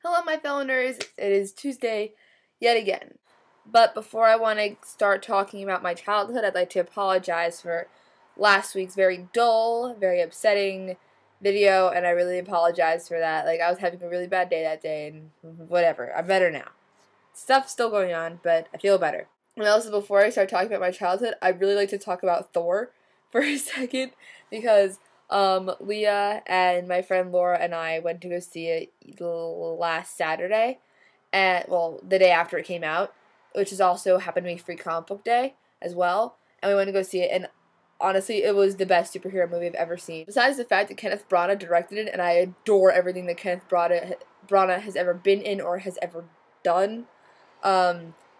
Hello, my fellow nerds. It is Tuesday yet again. But before I want to start talking about my childhood, I'd like to apologize for last week's very dull, very upsetting video, and I really apologize for that. I was having a really bad day that day, and whatever. I'm better now. Stuff's still going on, but I feel better. And also, before I start talking about my childhood, I'd really like to talk about Thor for a second, because Leah and my friend Laura and I went to go see it last Saturday, and the day after it came out, which is also happened to be Free Comic Book Day as well, and we went to go see it, and honestly, it was the best superhero movie I've ever seen. Besides the fact that Kenneth Branagh directed it, and I adore everything that Kenneth Branagh has ever been in or has ever done,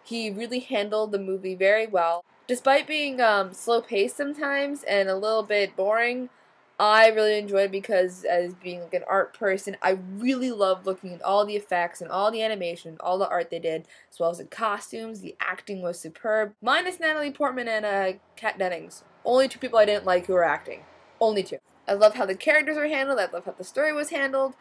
he really handled the movie very well. Despite being slow-paced sometimes and a little bit boring, I really enjoyed it because, as being an art person, I really love looking at all the effects and all the animation, all the art they did, as well as the costumes. The acting was superb, minus Natalie Portman and Kat Dennings. Only two people I didn't like who were acting. Only two. I love how the characters were handled, I love how the story was handled,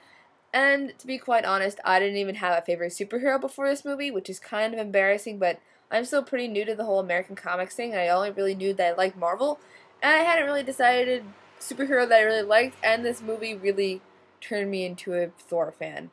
and to be quite honest, I didn't even have a favorite superhero before this movie, which is kind of embarrassing, but I'm still pretty new to the whole American comics thing. I only really knew that I liked Marvel, and I hadn't really decided superhero that I really liked, and this movie really turned me into a Thor fan.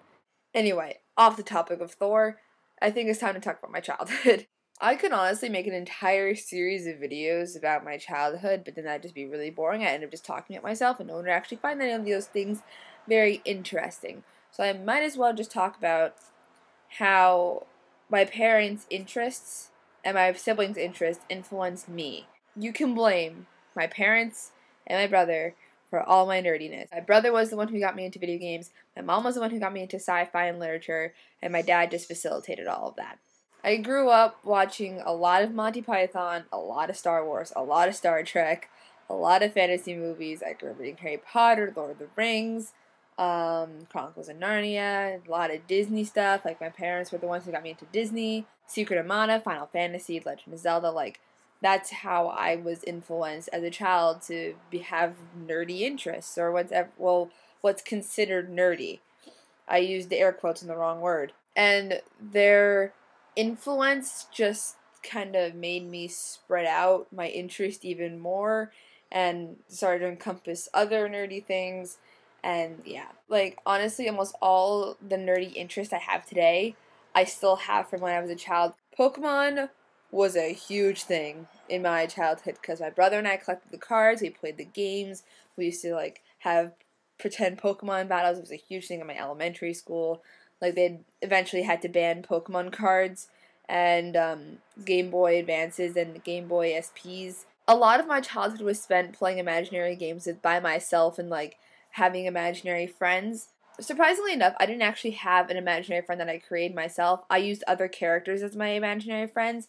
Anyway, off the topic of Thor, I think it's time to talk about my childhood. I could honestly make an entire series of videos about my childhood, but then that'd just be really boring. I end up just talking about myself, and no one would actually find any of those things very interesting. So I might as well just talk about how my parents' interests and my siblings' interests influenced me. You can blame my parents and my brother for all my nerdiness. My brother was the one who got me into video games, my mom was the one who got me into sci-fi and literature, and my dad just facilitated all of that. I grew up watching a lot of Monty Python, a lot of Star Wars, a lot of Star Trek, a lot of fantasy movies. I grew up reading Harry Potter, Lord of the Rings, Chronicles of Narnia, a lot of Disney stuff. My parents were the ones who got me into Disney, Secret of Mana, Final Fantasy, Legend of Zelda. That's how I was influenced as a child to have nerdy interests, or what's considered nerdy. I used the air quotes in the wrong word. And their influence just kind of made me spread out my interest even more and started to encompass other nerdy things. And yeah, honestly, almost all the nerdy interests I have today, I still have from when I was a child. Pokemon was a huge thing in my childhood because my brother and I collected the cards, we played the games, we used to have pretend Pokemon battles. It was a huge thing in my elementary school. They eventually had to ban Pokemon cards and Game Boy Advances and Game Boy SPs. A lot of my childhood was spent playing imaginary games by myself and having imaginary friends. Surprisingly enough, I didn't actually have an imaginary friend that I created myself. I used other characters as my imaginary friends.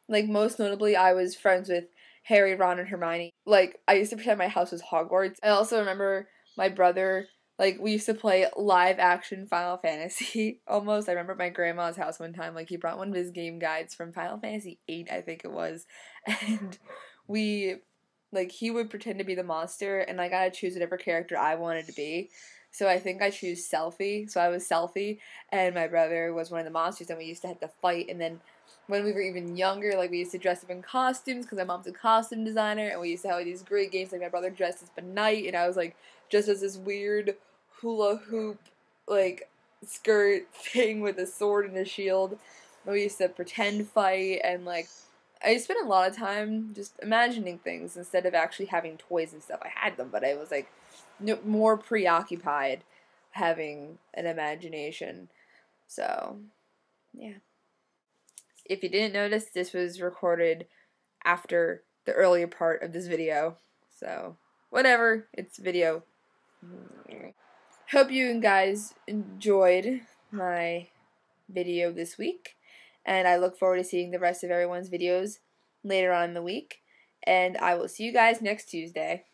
Most notably, I was friends with Harry, Ron, and Hermione. I used to pretend my house was Hogwarts. I also remember my brother, we used to play live action Final Fantasy, almost. I remember at my grandma's house one time, he brought one of his game guides from Final Fantasy 8, I think it was, and he would pretend to be the monster, and I gotta choose whatever character I wanted to be. So I think I choose Selphie, so I was Selphie, and my brother was one of the monsters, and we used to have to fight, and then when we were even younger, we used to dress up in costumes, because my mom's a costume designer, and we used to have these great games, my brother dressed as a knight, and I was, just as this weird hula hoop, skirt thing with a sword and a shield. And we used to pretend fight, and, I spent a lot of time just imagining things instead of actually having toys and stuff. I had them, but I was, more preoccupied having an imagination. So, yeah. If you didn't notice, this was recorded after the earlier part of this video. So, whatever. It's video. Hope you guys enjoyed my video this week. And I look forward to seeing the rest of everyone's videos later on in the week. And I will see you guys next Tuesday.